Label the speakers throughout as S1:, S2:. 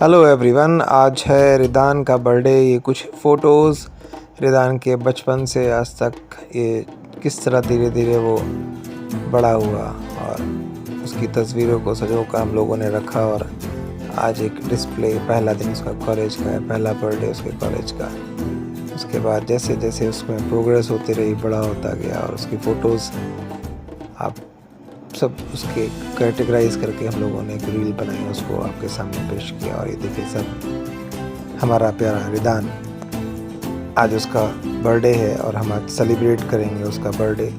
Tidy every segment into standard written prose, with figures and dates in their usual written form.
S1: Hello everyone, आज है रिदान का बर्थडे। ये कुछ फ़ोटोज़ रिदान के बचपन से आज तक ये किस तरह धीरे धीरे वो बड़ा हुआ और उसकी तस्वीरों को सजो कर हम लोगों ने रखा। और आज एक डिस्प्ले, पहला दिन उसका कॉलेज का है, पहला बर्थडे उसके कॉलेज का। उसके बाद जैसे जैसे उसमें प्रोग्रेस होती रही, बड़ा होता गया और उसकी फ़ोटोज़ आप सब उसके कैटेगराइज करके हम लोगों ने एक रील बनाई, उसको आपके सामने पेश किया। और ये देखिए सब हमारा प्यारा रिदान, आज उसका बर्थडे है और हम आज सेलिब्रेट करेंगे उसका बर्थडे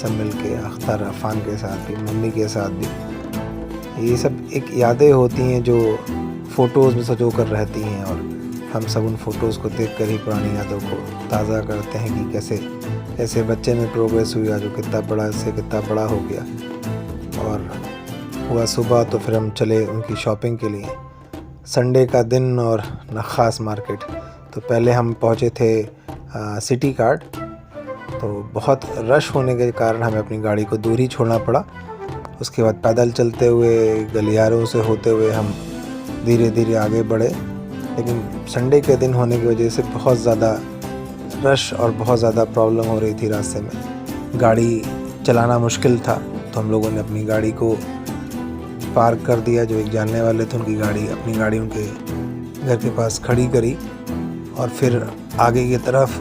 S1: सब मिल के, अख्तर अफ़ान के साथ भी, मम्मी के साथ भी। ये सब एक यादें होती हैं जो फ़ोटोज़ में सजो कर रहती हैं और हम सब उन फ़ोटोज़ को देख कर ही पुरानी यादों को ताज़ा करते हैं कि कैसे कैसे बच्चे में प्रोग्रेस हुई, आज वो कितना बड़ा से कितना बड़ा हो गया। और हुआ सुबह तो फिर हम चले उनकी शॉपिंग के लिए। संडे का दिन और नखास मार्केट। तो पहले हम पहुंचे थे सिटी कार्ड। तो बहुत रश होने के कारण हमें अपनी गाड़ी को दूर ही छोड़ना पड़ा। उसके बाद पैदल चलते हुए, गलियारों से होते हुए हम धीरे धीरे आगे बढ़े। लेकिन संडे के दिन होने की वजह से बहुत ज़्यादा रश और बहुत ज़्यादा प्रॉब्लम हो रही थी रास्ते में। गाड़ी चलाना मुश्किल था, तो हम लोगों ने अपनी गाड़ी को पार्क कर दिया। जो एक जानने वाले थे, उनकी गाड़ी, अपनी गाड़ी उनके घर के पास खड़ी करी और फिर आगे की तरफ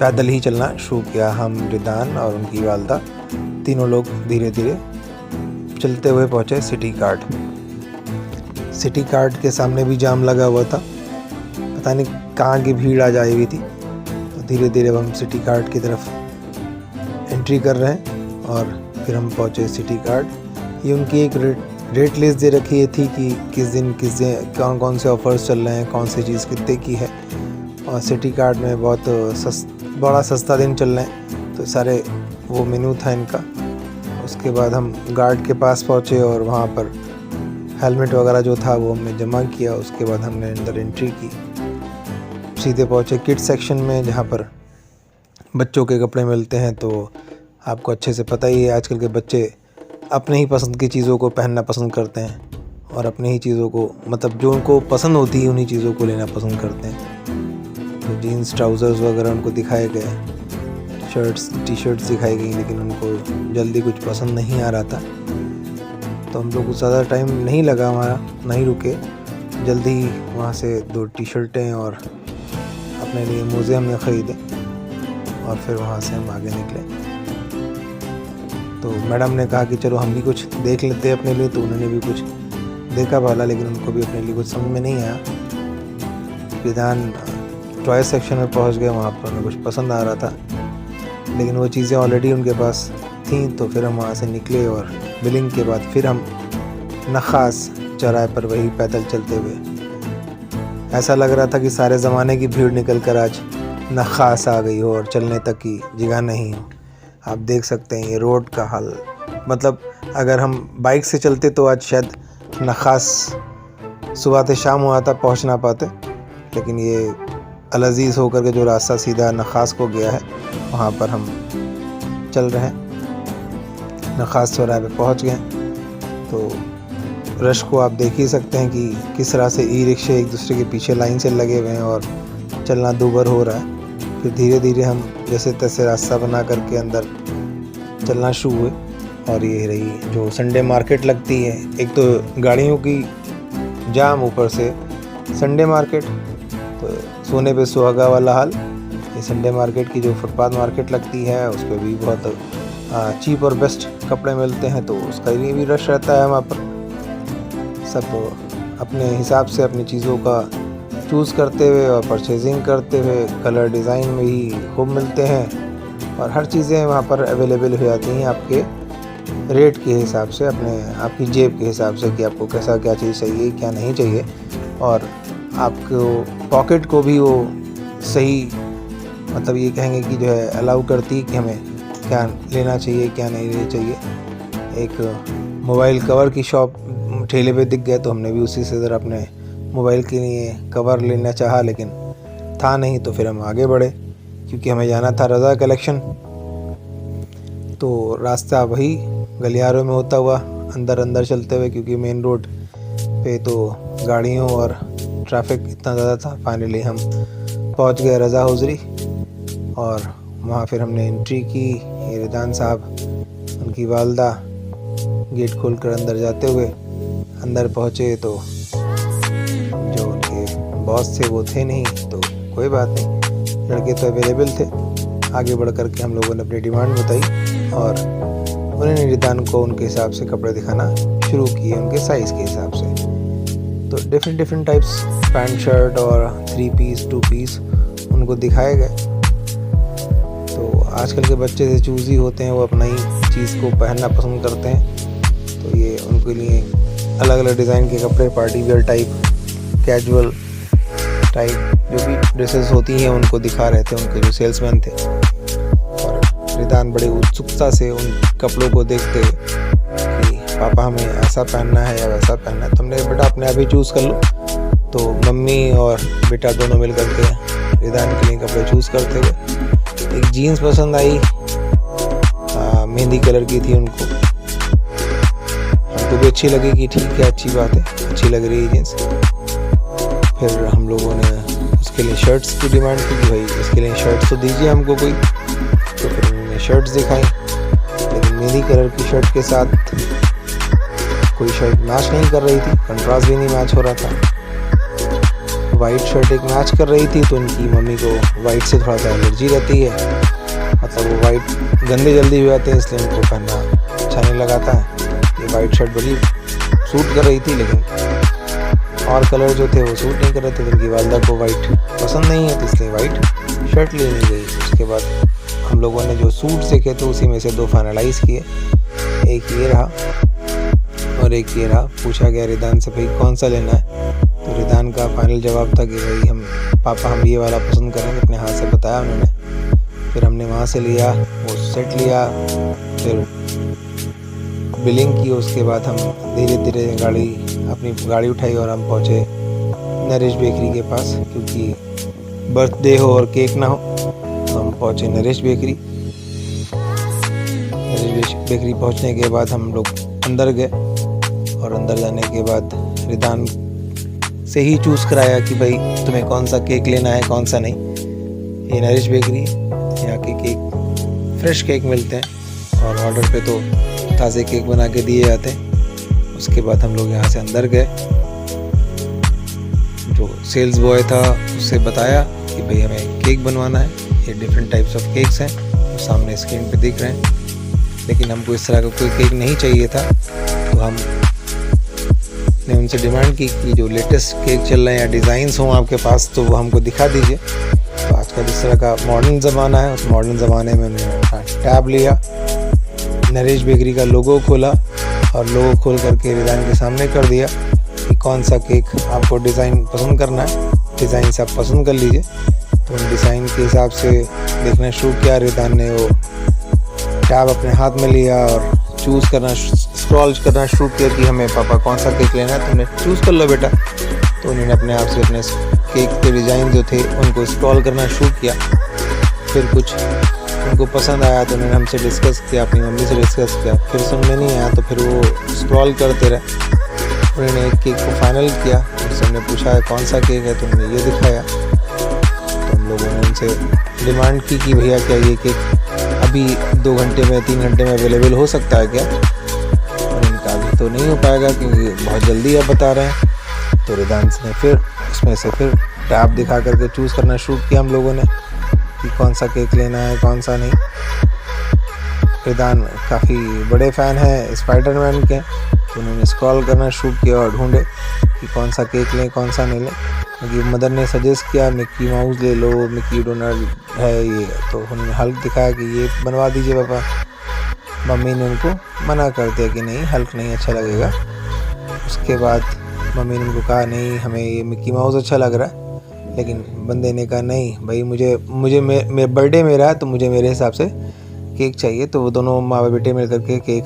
S1: पैदल ही चलना शुरू किया। हम, रिदान और उनकी वालदा, तीनों लोग धीरे धीरे चलते हुए पहुँचे सिटी कार्ड। सिटी कार्ड के सामने भी जाम लगा हुआ था, पता नहीं कहाँ की भीड़ आ जाई हुई थी। तो धीरे धीरे हम सिटी कार्ड की तरफ एंट्री कर रहे हैं और फिर हम पहुँचे सिटी कार्ड। ये उनकी एक रेट लिस्ट दे रखी थी कि किस दिन कौन कौन से ऑफ़र्स चल रहे हैं, कौन सी चीज़ कितने की है। और सिटी कार्ड में बहुत बड़ा सस्ता दिन चल रहे हैं, तो सारे वो मेनू था इनका। उसके बाद हम गार्ड के पास पहुँचे और वहाँ पर हेलमेट वगैरह जो था वो हमने जमा किया। उसके बाद हमने अंदर एंट्री की, सीधे पहुँचे किड्स सेक्शन में, जहाँ पर बच्चों के कपड़े मिलते हैं। तो आपको अच्छे से पता ही है, आजकल के बच्चे अपने ही पसंद की चीज़ों को पहनना पसंद करते हैं और अपने ही चीज़ों को, मतलब जो उनको पसंद होती है उन्हीं चीज़ों को लेना पसंद करते हैं। तो जीन्स, ट्राउज़र्स वगैरह उनको दिखाए गए, शर्ट्स, टी शर्ट्स दिखाई गई, लेकिन उनको जल्दी कुछ पसंद नहीं आ रहा था। तो हम लोग को ज़्यादा टाइम नहीं लगा, हमारा नहीं रुके, जल्दी वहाँ से 2 टी शर्टें और अपने लिए मोज़े हमने ख़रीदे और फिर वहाँ से हम आगे निकले। तो मैडम ने कहा कि चलो हम भी कुछ देख लेते हैं अपने लिए। तो उन्होंने भी कुछ देखा भाला, लेकिन उनको भी अपने लिए कुछ समझ में नहीं आया। रिदान टॉय सेक्शन में पहुंच गए, वहाँ पर उन्हें कुछ पसंद आ रहा था, लेकिन वो चीज़ें ऑलरेडी उनके पास थीं। तो फिर हम वहाँ से निकले और बिलिंग के बाद फिर हम नखास चौराहे पर वही पैदल चलते हुए। ऐसा लग रहा था कि सारे ज़माने की भीड़ निकल कर आज नखास आ गई हो और चलने तक की जगह नहीं हो। आप देख सकते हैं ये रोड का हाल, मतलब अगर हम बाइक से चलते तो आज शायद नखास सुबह से शाम हुआ था, पहुंच ना पाते। लेकिन ये अल अज़ीज़ होकर के जो रास्ता सीधा नखास को गया है, वहाँ पर हम चल रहे हैं। नखास चौराहे पे पहुँच गए। तो रश को आप देख ही सकते हैं कि किस तरह से ई रिक्शे एक दूसरे के पीछे लाइन से लगे हुए हैं और चलना दूभर हो रहा है। फिर धीरे धीरे हम जैसे तैसे रास्ता बना करके अंदर चलना शुरू हुए। और ये रही जो संडे मार्केट लगती है, एक तो गाड़ियों की जाम, ऊपर से संडे मार्केट, तो सोने पे सुहागा वाला हाल। ये संडे मार्केट की जो फुटपाथ मार्केट लगती है, उस पर भी बहुत चीप और बेस्ट कपड़े मिलते हैं, तो उसका लिए भी रश रहता है। वहाँ पर सब अपने हिसाब से अपनी चीज़ों का चूज़ करते हुए और परचेजिंग करते हुए, कलर डिज़ाइन में ही खूब मिलते हैं और हर चीज़ें वहाँ पर अवेलेबल हो जाती हैं आपके रेट के हिसाब से, अपने आपकी जेब के हिसाब से कि आपको कैसा क्या चीज़ चाहिए, क्या नहीं चाहिए। और आपको पॉकेट को भी वो सही, मतलब ये कहेंगे कि जो है अलाउ करती है कि हमें क्या लेना चाहिए, क्या नहीं लेना चाहिए। एक मोबाइल कवर की शॉप ठेले पे दिख गया, तो हमने भी उसी से ज़रा अपने मोबाइल के लिए कवर लेना चाहा, लेकिन था नहीं। तो फिर हम आगे बढ़े, क्योंकि हमें जाना था रज़ा कलेक्शन। तो रास्ता वही गलियारों में होता हुआ अंदर अंदर चलते हुए, क्योंकि मेन रोड पे तो गाड़ियों और ट्रैफिक इतना ज़्यादा था। फाइनली हम पहुंच गए रज़ा हुजरी और वहाँ फिर हमने एंट्री की। ये रिदान साहब, उनकी वालदा गेट खोलकर अंदर जाते हुए अंदर पहुँचे तो जो उनके बॉस थे वो थे नहीं, तो कोई बात नहीं, लड़के तो अवेलेबल थे। आगे बढ़ कर के हम लोगों ने अपनी डिमांड बताई और उन्होंने रिदान को उनके हिसाब से कपड़े दिखाना शुरू किए, उनके साइज़ के हिसाब से। तो डिफरेंट टाइप्स पैंट शर्ट और 3 पीस 2 पीस उनको दिखाए गए। तो आजकल के बच्चे से चूज़ी होते हैं, वो अपना ही चीज़ को पहनना पसंद करते हैं। तो ये उनके लिए अलग अलग डिज़ाइन के कपड़े, party wear type, casual type जो भी ड्रेसेस होती हैं उनको दिखा रहे थे उनके जो सेल्समैन थे। और रिदान बड़े उत्सुकता से उन कपड़ों को देखते कि पापा हमें ऐसा पहनना है या वैसा पहनना है। तो हमने बेटा अपने आप ही चूज़ कर लो। तो मम्मी और बेटा दोनों मिल कर के रिदान के लिए कपड़े चूज़ करते हुए एक जीन्स पसंद आई, मेहंदी कलर की थी उनको। हमको भी अच्छी लगी कि ठीक है, अच्छी बात है, अच्छी लग रही है जीन्स। फिर हम लोगों ने उसके लिए शर्ट्स की डिमांड की कि भाई इसके लिए शर्ट्स तो दीजिए हमको कोई। तो फिर उन्होंने शर्ट्स दिखाई, लेकिन मेहंदी कलर की शर्ट के साथ कोई शर्ट मैच नहीं कर रही थी, कंट्रास्ट भी नहीं मैच हो रहा था। वाइट शर्ट एक मैच कर रही थी, तो उनकी मम्मी को वाइट से थोड़ा सा एलर्जी रहती है, मतलब वो वाइट गंदे जल्दी हो जाते हैं, इसलिए उनको पहनना अच्छा नहीं लगाता है। ये वाइट शर्ट बड़ी सूट कर रही थी, लेकिन और कलर जो थे वो सूट नहीं कर रहे थे। उनकी वालदा को वाइट पसंद नहीं है, तो इसलिए वाइट शर्ट लेनी गई। उसके बाद हम लोगों ने जो सूट देखे तो उसी में से 2 फाइनलाइज़ किए, एक ये रहा और एक ये रहा। पूछा गया रिदान से भाई कौन सा लेना है, तो रिदान का फाइनल जवाब था कि भाई हम ये वाला पसंद करेंगे, अपने हाथ से बताया उन्होंने। फिर हमने वहाँ से लिया, वो सेट लिया, फिर बिलिंग की। उसके बाद हम धीरे धीरे अपनी गाड़ी उठाई और हम पहुँचे नरेश बेकरी के पास, क्योंकि बर्थडे हो और केक ना हो। तो हम पहुँचे नरेश बेकरी। बेकरी पहुँचने के बाद हम लोग अंदर गए और अंदर जाने के बाद रिदान से ही चूज़ कराया कि भाई तुम्हें कौन सा केक लेना है, कौन सा नहीं। ये नरेश बेकरी, यहाँ के केक फ्रेश केक मिलते हैं और ऑर्डर पे तो ताज़े केक बना के दिए जाते हैं। उसके बाद हम लोग यहाँ से अंदर गए। जो सेल्स बॉय था उससे बताया कि भाई हमें केक बनवाना है, ये डिफरेंट टाइप्स ऑफ केक्स हैं, तो सामने स्क्रीन पे दिख रहे हैं। लेकिन हमको इस तरह का कोई केक नहीं चाहिए था, तो हमने उनसे डिमांड की कि जो लेटेस्ट केक चल रहे हैं या डिज़ाइंस हों आपके पास तो वो हमको दिखा दीजिए। तो आज का जिस तरह का मॉडर्न ज़माना है, उस मॉडर्न ज़माने में उन्होंने टैब लिया, नरेश बेकरी का लोगो खोला और लोगो खोल करके रिदान के सामने कर दिया कि कौन सा केक आपको डिज़ाइन पसंद करना है, डिज़ाइन से आप पसंद कर लीजिए। तो उन डिज़ाइन के हिसाब से देखना शुरू किया। रिदान ने वो टैब अपने हाथ में लिया और चूज़ करना, स्क्रॉल करना शुरू किया कि हमें पापा कौन सा केक लेना है, तुमने चूज़ कर लो बेटा। तो उन्होंने अपने आप से अपने केक के डिज़ाइन जो थे उनको स्क्रॉल करना शुरू किया। फिर कुछ उनको पसंद आया तो उन्होंने हमसे डिस्कस किया, अपनी मम्मी से डिस्कस किया। फिर समझ में नहीं आया तो फिर वो स्क्रॉल करते रहे। उन्होंने एक केक को फाइनल किया। उससे हमने पूछा कौन सा केक है, तो उन्होंने ये दिखाया। तो हम लोगों ने उनसे डिमांड की कि भैया क्या ये केक अभी 2 घंटे में 3 घंटे में अवेलेबल हो सकता है क्या? और इनका अभी तो नहीं हो पाएगा क्योंकि बहुत जल्दी आप बता रहे हैं। तो रिदांस ने फिर उसमें से फिर टैब दिखा करके चूज़ करना शुरू किया हम लोगों ने कि कौन सा केक लेना है, कौन सा नहीं। रिदान काफ़ी बड़े फ़ैन हैं स्पाइडरमैन के, तो उन्होंने स्क्रॉल करना शुरू किया और ढूंढे कि कौन सा केक लें, कौन सा नहीं लें। क्योंकि मदर ने सजेस्ट किया मिक्की माउस ले लो, मिक्की डोनाल्ड है ये, तो उन्होंने हल्क दिखाया कि ये बनवा दीजिए पापा। मम्मी ने उनको मना कर दिया कि नहीं, हल्क नहीं अच्छा लगेगा। उसके बाद मम्मी ने उनको कहा नहीं, हमें ये मिक्की माउस अच्छा लग रहा है। लेकिन बंदे ने कहा नहीं भाई, मुझे मेरा बर्थडे मेरा है तो मुझे मेरे हिसाब से केक चाहिए। तो वो दोनों माँ बेटे मिल करके केक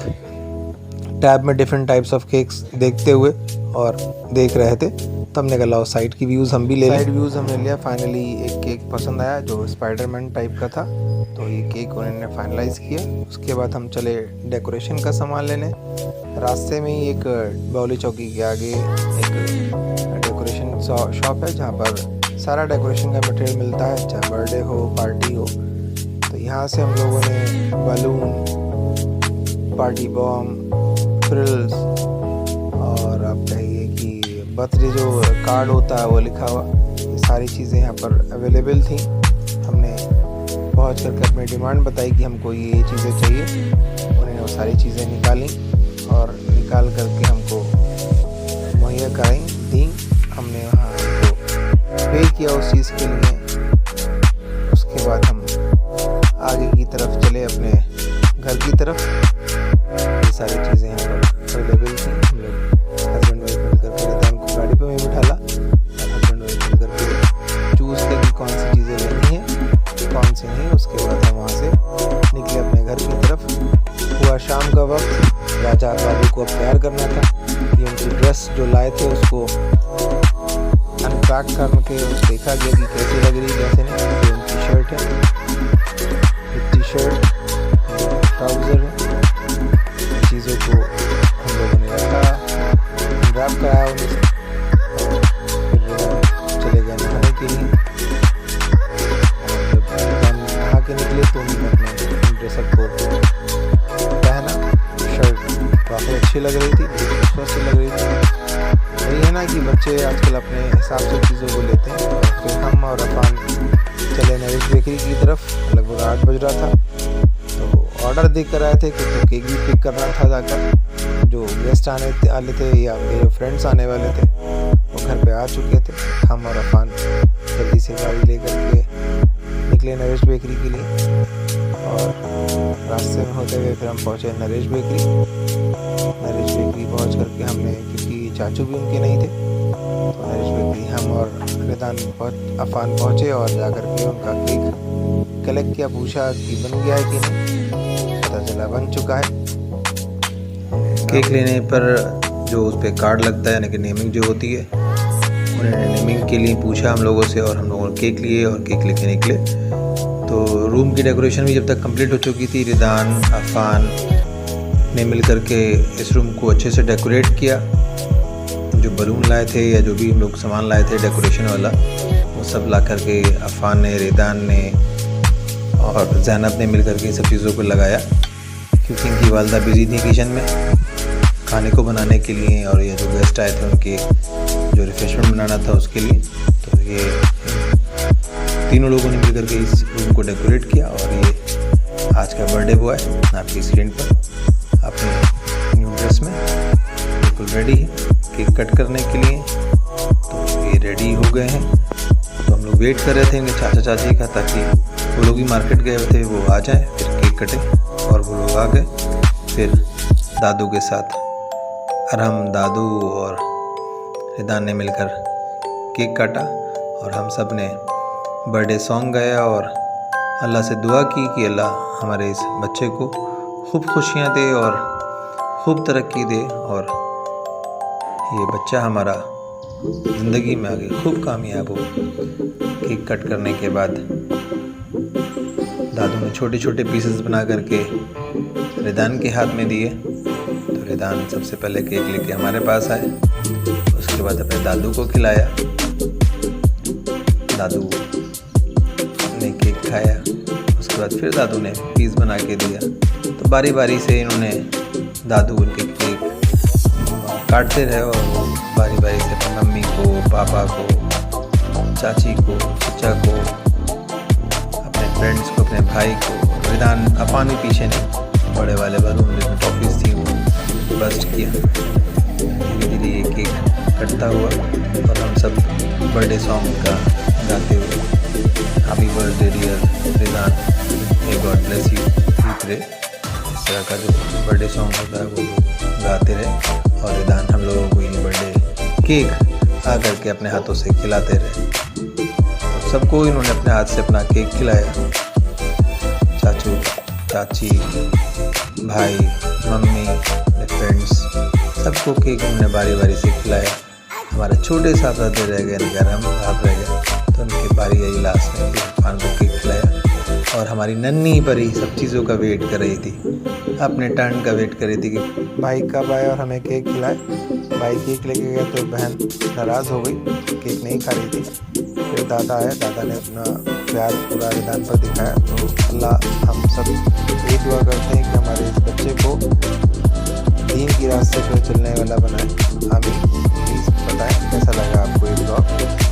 S1: टैब में डिफरेंट टाइप्स ऑफ केक्स देखते हुए और देख रहे थे। तो हमने कहा लाओ साइड की व्यूज़ हम भी ले लें। साइड व्यूज़ हमने लिया। फाइनली एक केक पसंद आया जो स्पाइडरमैन टाइप का था, तो ये केक उन्होंने फाइनलाइज़ किया। उसके बाद हम चले डेकोरेशन का सामान लेने। रास्ते में ही एक बौली चौकी के आगे एक डेकोरेशन शॉप है जहाँ पर सारा डेकोरेशन का मटेरियल मिलता है, चाहे बर्थडे हो पार्टी हो। तो यहाँ से हम लोगों ने बलून, पार्टी बॉम, फ्रिल्स और आप कहिए कि बर्थडे जो कार्ड होता है वो लिखा हुआ, ये सारी चीज़ें यहाँ पर अवेलेबल थी। हमने पहुँच करके अपनी डिमांड बताई कि हमको ये चीज़ें चाहिए। उन्होंने वो सारी चीज़ें निकाली और निकाल करके हमको मुहैया कराई, दी। हमने वहाँ उनको पे किया उस चीज़ के लिए। उसके बाद हम आगे की तरफ चले अपने घर की तरफ। ये सारी चीज़ें यहाँ पर अवेलेबल थी। हम लोग हस्बैंड वाइफ मिल करके रिदान को गाड़ी पे मैं बिठाला और हस्बैंड वाइफ मिल करके चूज़ किया कि कौन सी चीज़ें लेनी है कौन सी नहीं। उसके बाद हम वहाँ से निकले अपने घर की तरफ। हुआ शाम का वक्त। राजा बाबू को अब तैयार करना था कि उनकी ड्रेस जो लाए थे उसको अनपैक करके देखा गया कि कैसी लग रही कैसे नहीं। ये उनकी शर्ट है, टी शर्ट, ट्राउज़र है। इन चीज़ों को हम लोगों ने रखा, रैप कराया उन्हें। फिर चले गए नहाने के लिए। जब नहा के निकले तो उन्होंने अपने ड्रेसअप को पहना। शर्ट काफ़ी अच्छी लग रही थी, अच्छी लग रही थी। यही है ना कि बच्चे आजकल अपने हिसाब से चीज़ों को लेते हैं। और फिर हम और अफान चले नरेश बेकरी की तरफ। लगभग 8 बज रहा था, तो ऑर्डर देख कर आए थे कि तो केक भी पिक करना था जाकर। जो गेस्ट आने थे या मेरे फ्रेंड्स आने वाले थे वो घर पे आ चुके थे। हम और अफान जल्दी से गाड़ी ले करके निकले नरेश बेकरी के लिए। और रास्ते में होते हुए फिर हम पहुँचे नरेश बेकरी। नरेश बेकरी पहुँच करके हमने, क्योंकि चाचू भी उनके नहीं थे, तो नरेश बेकरी हम और रिदान अफान पहुँचे और जाकर के उनका केक कलेक्ट किया। पूछा कि बन गया है कि नहीं, पता चला बन चुका है। केक लेने पर जो उस पर कार्ड लगता है यानी कि नेमिंग जो होती है, उन्होंने नेमिंग के लिए पूछा हम लोगों से और हम लोगों ने केक लिए और केक लेके निकले। तो रूम की डेकोरेशन भी जब तक कंप्लीट हो चुकी थी, रिदान अफान ने मिल करके इस रूम को अच्छे से डेकोरेट किया। जो बलून लाए थे या जो भी हम लोग सामान लाए थे डेकोरेशन वाला, वो सब ला करके अफान ने, रिदान ने और ज़ैनब ने मिल करके सब चीज़ों को लगाया। क्योंकि इनकी वालदा बिजी थी किचन में खाने को बनाने के लिए, और ये जो गेस्ट आए थे उनके जो रिफ्रेशमेंट बनाना था उसके लिए। तो ये तीनों लोगों ने मिल करके इस रूम को डेकोरेट किया। और ये आज का बर्थडे बॉय आपकी स्क्रीन पर अपने न्यू ड्रेस में बिल्कुल रेडी है केक कट करने के लिए। तो ये रेडी हो गए हैं। तो हम लोग वेट कर रहे थे इनके चाचा चाची का, ताकि वो लोग भी मार्केट गए थे वो आ जाए, फिर केक कटे। और वो लोग आ गए। फिर दादू के साथ अरहम, दादू और रिदान ने मिलकर केक काटा और हम सब ने बर्थडे सॉन्ग गाया और अल्लाह से दुआ की कि अल्लाह हमारे इस बच्चे को खूब खुशियाँ दे और खूब तरक्की दे, और ये बच्चा हमारा ज़िंदगी में आगे खूब कामयाब हो। केक कट करने के बाद दादू ने छोटे छोटे पीसेस बना करके रिदान के हाथ में दिए। तो रिदान सबसे पहले केक लेके हमारे पास आए, उसके बाद अपने दादू को खिलाया। दादू ने केक खाया, उसके बाद फिर दादू ने पीस बना के दिया। तो बारी बारी से इन्होंने दादू उनके केक काटते रहे और बारी बारी से अपनी मम्मी को, पापा को, चाची को, चचा को, अपने फ्रेंड्स को, अपने भाई को, रिदान अफान भी पीछे नहीं, बड़े वाले बलून जिसमें टॉफीज थी वो बस्ट किया। धीरे धीरे ये केक कटता हुआ और हम सब बर्थडे सॉन्ग का गाते हुए happy birthday dear Ridan, may God bless you, रे इस तरह का जो बर्थडे सॉन्ग होता है वो गाते रहे। और रिदान हम लोगों को ये बर्थडे केक आकर के अपने हाथों से खिलाते रहे। तो सबको इन्होंने अपने हाथ से अपना केक खिलाया। चाचू, चाची, भाई, मम्मी, फ्रेंड्स, सबको केक उन्होंने बारी बारी से खिलाया। हमारे छोटे साहबजादे रह गए, निगाराम साहब रह गए, तो उनकी बारी आई लास्ट में कि इरफान को केक खिलाया। और हमारी नन्ही परी सब चीज़ों का वेट कर रही थी, अपने टर्न का वेट कर रही थी कि भाई कब आए और हमें केक खिलाए। भाई केक लेके गए तो बहन नाराज़ हो गई, केक नहीं खा रही थी। फिर दादा आए, दादा ने अपना प्यार पूरा रिदान पर दिखाया। तो अल्लाह हम सब यही दुआ करते हैं कि हमारे इस बच्चे को दीन की रास्ते पर चलने वाला बनाए। आमीन। प्लीज़ बताएं कैसा लगा आपको ये ब्लॉग।